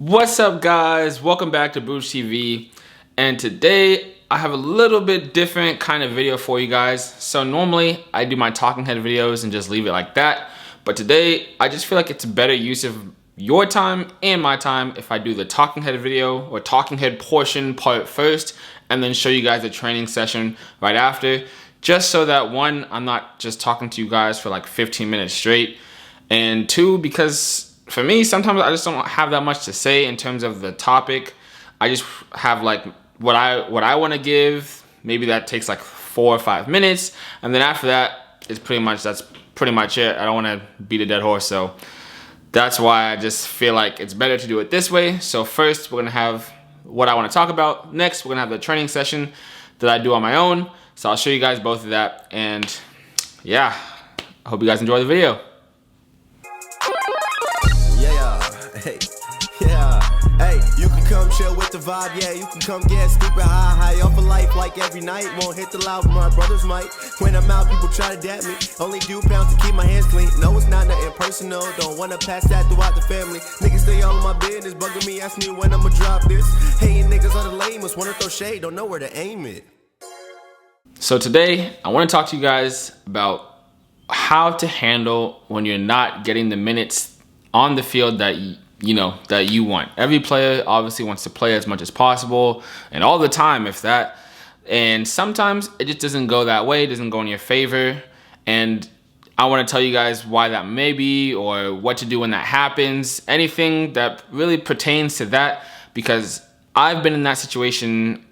What's up, guys? Welcome back to Bruce TV, and today I have a little bit different kind of video for you guys. So normally I do my talking head videos and just leave it like that, but today I just feel like it's a better use of your time and my time if I do the talking head video or talking head portion part first and then show you guys the training session right after, just so that one, I'm not just talking to you guys for like 15 minutes straight, and two, because for me, sometimes I just don't have that much to say in terms of the topic. I just have like what I want to give. Maybe that takes like 4 or 5 minutes, and then after that, that's pretty much it. I don't want to beat a dead horse, so that's why I just feel like it's better to do it this way. So first, we're gonna have what I want to talk about. Next, we're gonna have the training session that I do on my own. So I'll show you guys both of that, and yeah, I hope you guys enjoy the video. Hey, yeah, hey, you can come chill with the vibe, yeah, you can come get stupid high off of life like every night. Won't hit the loud, my brothers might. When I'm out, people try to dap me. Only do pounds to keep my hands clean. No, it's not nothing personal, don't wanna pass that throughout the family. Niggas stay all in my business, bugging me, asking me when I'ma drop this. Hating niggas are the lamest, wanna throw shade, don't know where to aim it. So today, I wanna talk to you guys about how to handle when you're not getting the minutes on the field that you want. Every player obviously wants to play as much as possible and all the time, if that. And sometimes it just doesn't go that way. It doesn't go in your favor. And I want to tell you guys why that may be, or what to do when that happens. Anything that really pertains to that, because I've been in that situation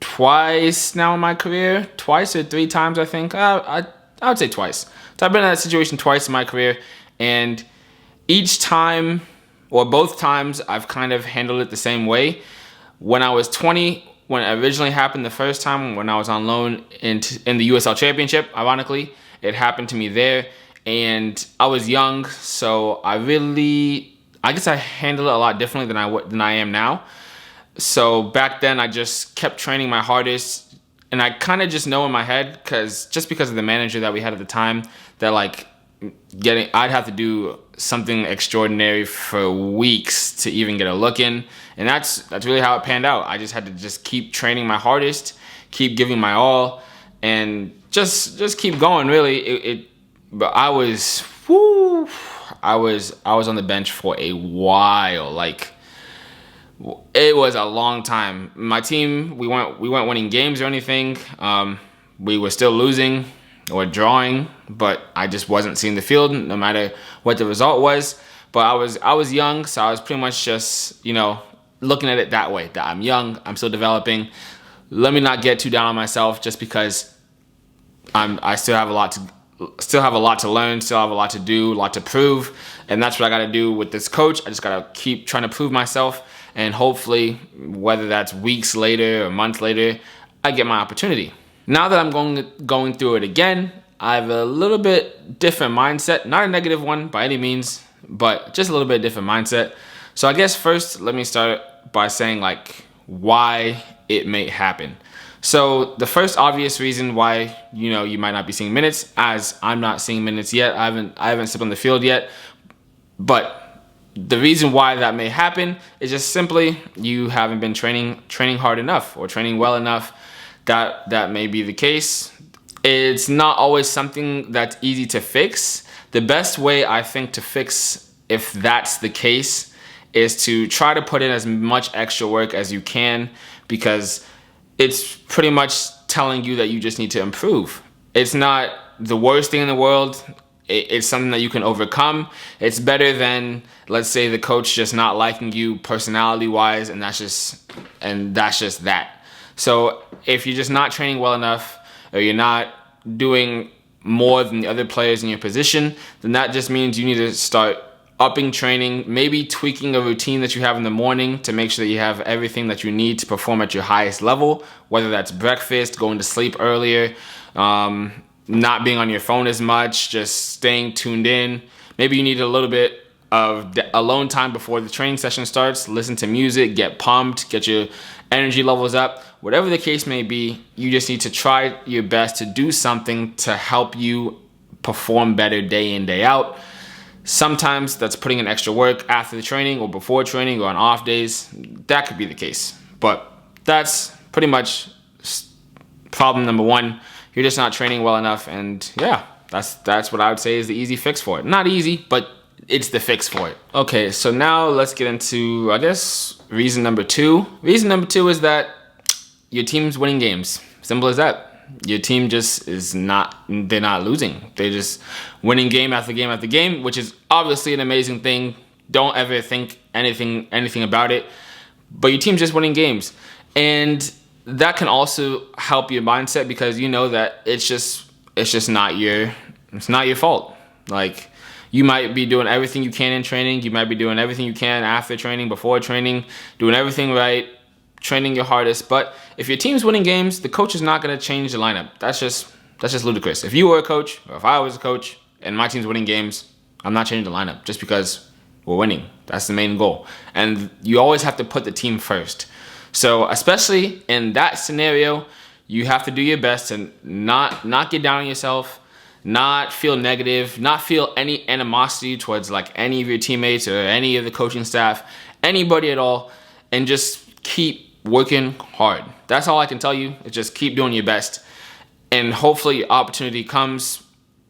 twice now in my career. Twice or 3 times, I think. I would say twice. So I've been in that situation twice in my career, and each time, or both times, I've kind of handled it the same way. When I was 20, when it originally happened the first time, when I was on loan in the USL Championship, ironically, it happened to me there, and I was young, so I guess I handled it a lot differently than I am now. So back then, I just kept training my hardest, and I kind of just know in my head, because of the manager that we had at the time, that like I'd have to do something extraordinary for weeks to even get a look in, and that's really how it panned out. I just had to just keep training my hardest, keep giving my all, and just keep going. Really, but I was on the bench for a while. Like, it was a long time. My team, we weren't winning games or anything. We were still losing or drawing, but I just wasn't seeing the field no matter what the result was. But I was young, so I was pretty much just, looking at it that way, that I'm young, I'm still developing. Let me not get too down on myself just because I still have a lot to learn, still have a lot to do, a lot to prove, and that's what I got to do with this coach. I just got to keep trying to prove myself, and hopefully, whether that's weeks later or months later, I get my opportunity. Now that I'm going through it again, I have a little bit different mindset. Not a negative one by any means, but just a little bit different mindset. So I guess first, let me start by saying like why it may happen. So the first obvious reason why you might not be seeing minutes, as I'm not seeing minutes yet. I haven't stepped on the field yet, but the reason why that may happen is just simply you haven't been training hard enough or training well enough. That may be the case. It's not always something that's easy to fix. The best way I think to fix, if that's the case, is to try to put in as much extra work as you can, because it's pretty much telling you that you just need to improve. It's not the worst thing in the world. It's something that you can overcome. It's better than, let's say, the coach just not liking you personality-wise, and that's just that. So if you're just not training well enough, or you're not doing more than the other players in your position, then that just means you need to start upping training, maybe tweaking a routine that you have in the morning to make sure that you have everything that you need to perform at your highest level, whether that's breakfast, going to sleep earlier, not being on your phone as much, just staying tuned in. Maybe you need a little bit of alone time before the training session starts. Listen to music, get pumped, get your energy levels up. Whatever the case may be, you just need to try your best to do something to help you perform better day in, day out. Sometimes that's putting in extra work after the training or before training or on off days. That could be the case. But that's pretty much problem number one. You're just not training well enough, and yeah, that's what I would say is the easy fix for it. Not easy, but it's the fix for it. Okay, so now let's get into, I guess, reason number two. Reason number two is that your team's winning games. Simple as that. Your team just they're not losing. They're just winning game after game after game, which is obviously an amazing thing. Don't ever think anything about it. But your team's just winning games. And that can also help your mindset, because you know that it's just not your fault. Like, you might be doing everything you can in training. You might be doing everything you can after training, before training, doing everything right, training your hardest. But if your team's winning games, the coach is not going to change the lineup. That's just ludicrous. If you were a coach, or if I was a coach and my team's winning games, I'm not changing the lineup just because we're winning. That's the main goal. And you always have to put the team first. So especially in that scenario, you have to do your best to not get down on yourself, not feel negative, not feel any animosity towards like any of your teammates or any of the coaching staff, anybody at all, and just keep working hard. That's all I can tell you, is just keep doing your best. And hopefully your opportunity comes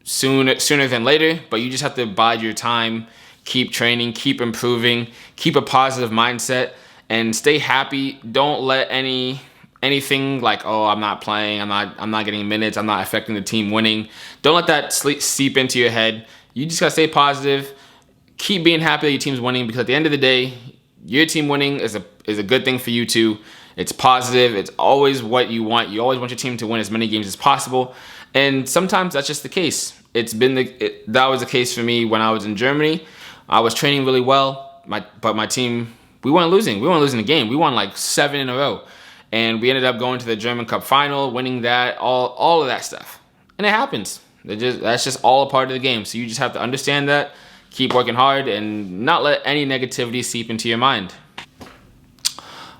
sooner than later, but you just have to bide your time, keep training, keep improving, keep a positive mindset, and stay happy. Don't let anything like, oh, I'm not playing, I'm not getting minutes, I'm not affecting the team winning. Don't let that seep into your head. You just gotta stay positive. Keep being happy that your team's winning, because at the end of the day, your team winning is a good thing for you too. It's positive. It's always what you want. You always want your team to win as many games as possible. And sometimes that's just the case. That was the case for me when I was in Germany. I was training really well, but my team, we weren't losing. We weren't losing the game. We won like 7 in a row. And we ended up going to the German Cup final, winning that, all of that stuff. And it happens. That's just all a part of the game. So you just have to understand that, keep working hard, and not let any negativity seep into your mind.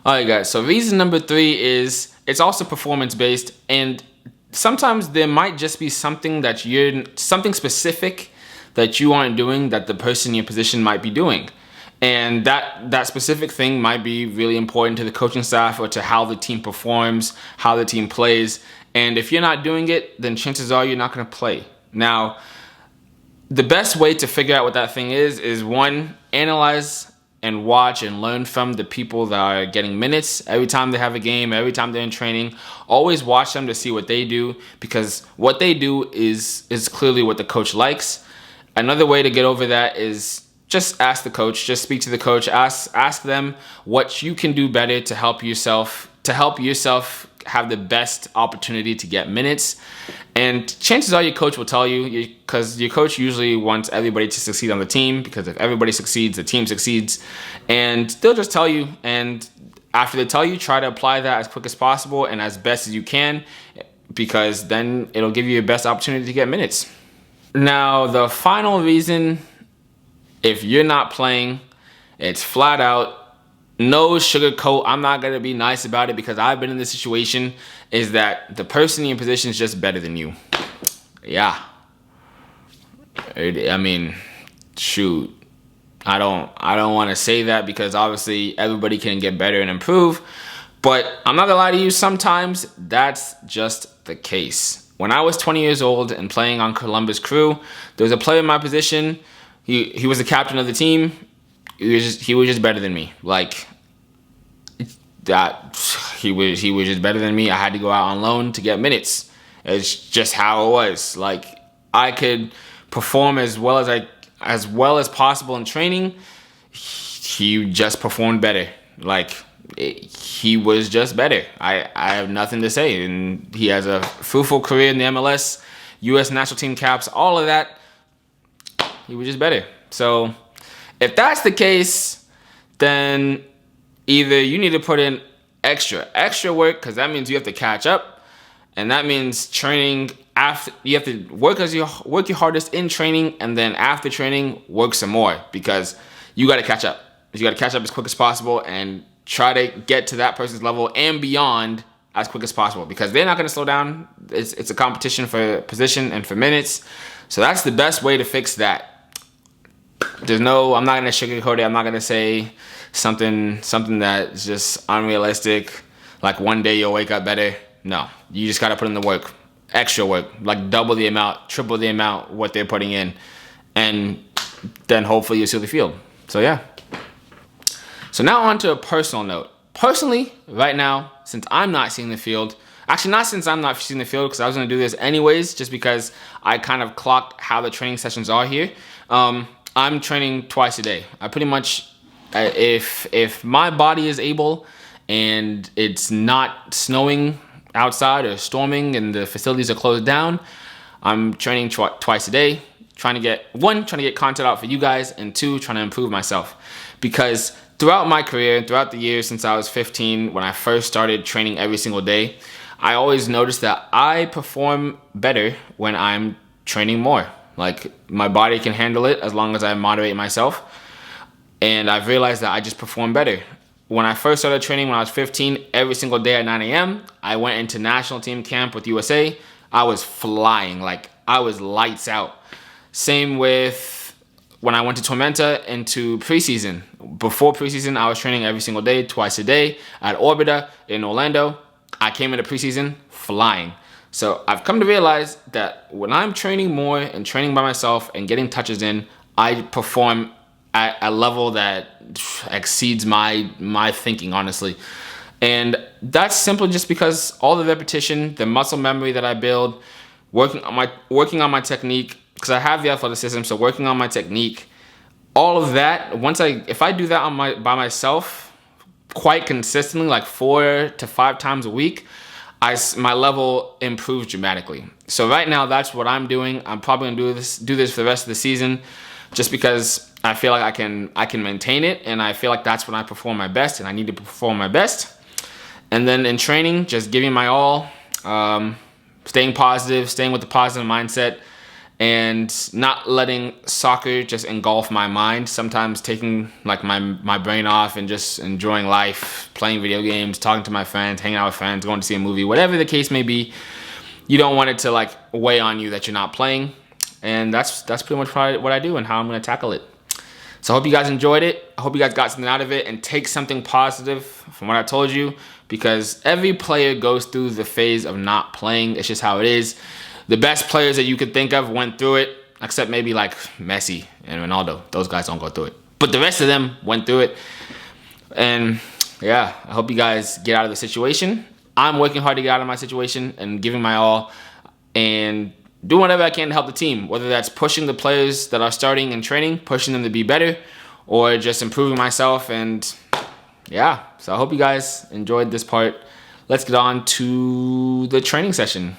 Alright guys, so reason number 3 is it's also performance-based, and sometimes there might just be something specific that you aren't doing that the person in your position might be doing. And that specific thing might be really important to the coaching staff or to how the team performs, how the team plays. And if you're not doing it, then chances are you're not going to play. Now, the best way to figure out what that thing is one, analyze and watch and learn from the people that are getting minutes every time they have a game, every time they're in training. Always watch them to see what they do, because what they do is clearly what the coach likes. Another way to get over that is just ask the coach, just speak to the coach, ask them what you can do better to help yourself have the best opportunity to get minutes. And chances are your coach will tell you, because your coach usually wants everybody to succeed on the team, because if everybody succeeds, the team succeeds. And they'll just tell you, and after they tell you, try to apply that as quick as possible and as best as you can, because then it'll give you your best opportunity to get minutes. Now, the final reason, if you're not playing, it's flat out, no sugarcoat, I'm not going to be nice about it because I've been in this situation, is that the person in your position is just better than you. Yeah. I mean, shoot. I don't want to say that, because obviously everybody can get better and improve. But I'm not going to lie to you, sometimes that's just the case. When I was 20 years old and playing on Columbus Crew, there was a player in my position. He was the captain of the team. He was just better than me. Like that, he was just better than me. I had to go out on loan to get minutes. It's just how it was. Like, I could perform as well as possible in training. He just performed better. Like, he was just better. I have nothing to say. And he has a fruitful career in the MLS, U.S. national team caps, all of that. He was just better. So if that's the case, then either you need to put in extra work, because that means you have to catch up, and that means training after. You have to work your hardest in training, and then after training, work some more, because you got to catch up. You got to catch up as quick as possible and try to get to that person's level and beyond as quick as possible, because they're not going to slow down. It's a competition for position and for minutes. So that's the best way to fix that. I'm not gonna sugarcoat it. I'm not gonna say something that's just unrealistic. Like one day you'll wake up better. No, you just gotta put in the work, extra work, like double the amount, triple the amount what they're putting in, and then hopefully you'll see the field. So yeah. So now on to a personal note. Personally, right now, since I'm not seeing the field, actually not since I'm not seeing the field, because I was gonna do this anyways, just because I kind of clocked how the training sessions are here. I'm training twice a day. I pretty much, if my body is able and it's not snowing outside or storming and the facilities are closed down, I'm training twice a day, trying to get content out for you guys, and two, trying to improve myself. Because throughout my career, throughout the years since I was 15, when I first started training every single day, I always noticed that I perform better when I'm training more. Like, my body can handle it as long as I moderate myself. And I've realized that I just perform better. When I first started training when I was 15, every single day at 9 a.m., I went into national team camp with USA. I was flying, like I was lights out. Same with when I went to Tormenta into preseason. Before preseason, I was training every single day, twice a day at Orbita in Orlando. I came into preseason flying. So I've come to realize that when I'm training more and training by myself and getting touches in, I perform at a level that exceeds my thinking, honestly. And that's simply just because all the repetition, the muscle memory that I build, working on my technique, because I have the athleticism, so working on my technique, all of that, if I do that by myself quite consistently, like 4 to 5 times a week, my level improves dramatically. So right now, that's what I'm doing. I'm probably gonna do this for the rest of the season, just because I feel like I can maintain it, and I feel like that's when I perform my best, and I need to perform my best. And then in training, just giving my all, staying positive, staying with the positive mindset, and not letting soccer just engulf my mind. Sometimes taking like my brain off and just enjoying life, playing video games, talking to my friends, hanging out with friends, going to see a movie, whatever the case may be. You don't want it to like weigh on you that you're not playing. And that's pretty much what I do and how I'm gonna tackle it. So I hope you guys enjoyed it. I hope you guys got something out of it and take something positive from what I told you, because every player goes through the phase of not playing. It's just how it is. The best players that you could think of went through it, except maybe like Messi and Ronaldo. Those guys don't go through it. But the rest of them went through it. And yeah, I hope you guys get out of the situation. I'm working hard to get out of my situation and giving my all and doing whatever I can to help the team, whether that's pushing the players that are starting and training, pushing them to be better, or just improving myself. And yeah, so I hope you guys enjoyed this part. Let's get on to the training session.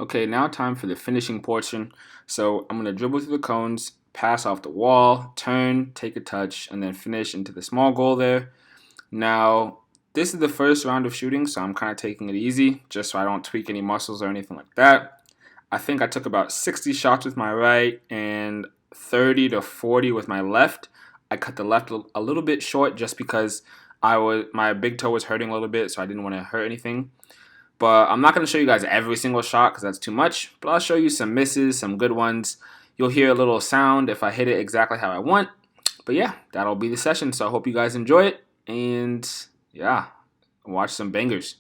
Okay, now time for the finishing portion. So I'm going to dribble through the cones, pass off the wall, turn, take a touch, and then finish into the small goal there. Now, this is the first round of shooting, so I'm kind of taking it easy, just so I don't tweak any muscles or anything like that. I think I took about 60 shots with my right and 30 to 40 with my left. I cut the left a little bit short just because my big toe was hurting a little bit, so I didn't want to hurt anything. But I'm not going to show you guys every single shot because that's too much. But I'll show you some misses, some good ones. You'll hear a little sound if I hit it exactly how I want. But yeah, that'll be the session. So I hope you guys enjoy it. And yeah, watch some bangers.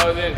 I was in.